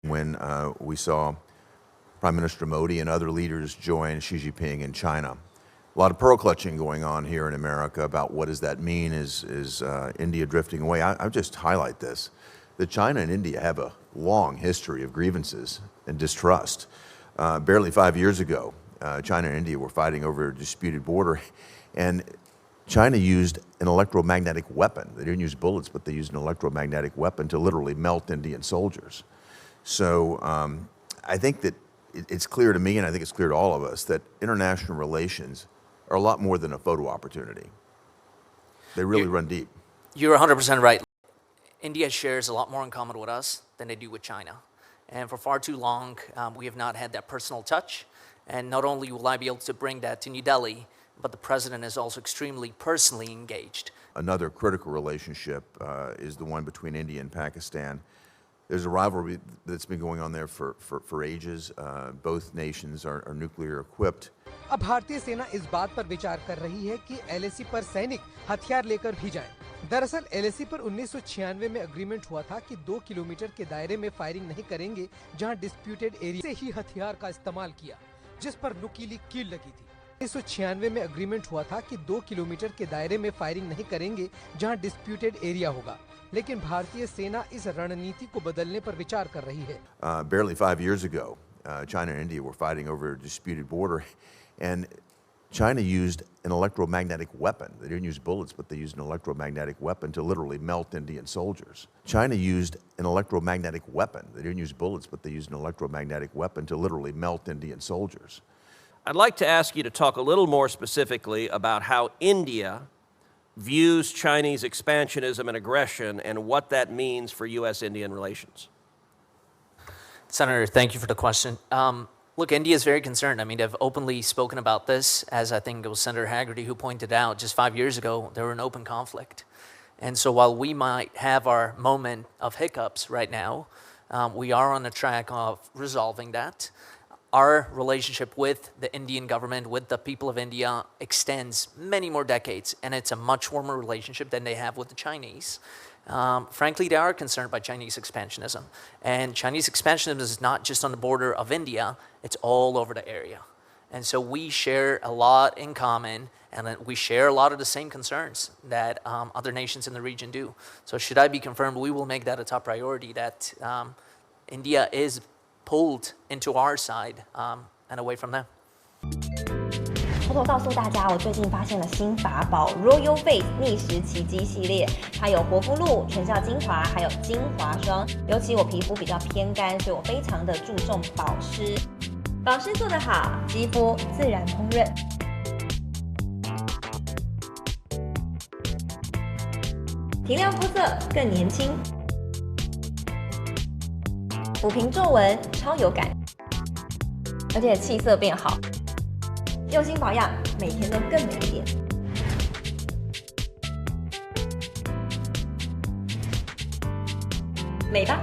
When we saw Prime Minister Modi and other leaders join Xi Jinping in China. A lot of pearl clutching going on here in America about what does that mean? Is India drifting away? I just highlight this, that China and India have a long history of grievances and distrust. Barely 5 years ago, China and India were fighting over a disputed border, and China used an electromagnetic weapon. They didn't use bullets, but they used an electromagnetic weapon to literally melt Indian soldiers. So I think that it's clear to me, and I think it's clear to all of us, that international relations are a lot more than a photo opportunity. They really run deep. You're 100% right. India shares a lot more in common with us than they do with China. And for far too long, we have not had that personal touch. And not only will I be able to bring that to New Delhi, but the president is also extremely personally engaged. Another critical relationship is the one between India and Pakistan. There's a rivalry that's been going on there for ages. Both nations are nuclear equipped. अब भारतीय सेना इस बात पर विचार कर रही है कि LAC पर सैनिक हथियार लेकर भी जाएं। दरअसल LAC पर 1996 में एग्रीमेंट हुआ था कि 2 किलोमीटर के दायरे में फायरिंग नहीं करेंगे, जहां डिस्प्यूटेड एरिया से ही हथियार का इस्तेमाल किया, जिस पर नुकीली कील लगी थी। 1996 में एग्रीमेंट हुआ था कि 2 किलोमीटर के दायरे में फायरिंग नहीं करेंगे, जहां डिस्प्यूटेड एरिया होगा। लेकिन भारतीय सेना इस रणनीति को बदलने पर विचार कर रही है। Barely 5 years ago, China and India were fighting over a disputed border, and China used an electromagnetic weapon. They didn't use bullets, but they used an electromagnetic weapon to literally melt Indian soldiers. China used an electromagnetic weapon. They didn't use bullets, but they used an electromagnetic weapon to literally melt Indian soldiers. I'd like to ask you to talk a little more specifically about how India views Chinese expansionism and aggression and what that means for U.S.-Indian relations. Senator, thank you for the question. Look, India is very concerned. I mean, they've openly spoken about this, as I think it was Senator Haggerty who pointed out just 5 years ago, they were in open conflict. And so while we might have our moment of hiccups right now, we are on the track of resolving that. Our relationship with the Indian government, with the people of India, extends many more decades, and it's a much warmer relationship than they have with the Chinese. Frankly, they are concerned by Chinese expansionism. And Chinese expansionism is not just on the border of India, it's all over the area. And so we share a lot in common, and we share a lot of the same concerns that other nations in the region do. So should I be confirmed, we will make that a top priority, that India is pulled into our side and away from them. 偷偷告诉大家，我最近发现了新法宝 Royal Face 逆时奇迹系列，它有活肤露、全效精华，还有精华霜。尤其我皮肤比较偏干，所以我非常的注重保湿。保湿做得好，肌肤自然烹润。提亮肤色更年轻，抚平皱纹超有感，而且气色变好。用心保养，每天都更美一点。美吧。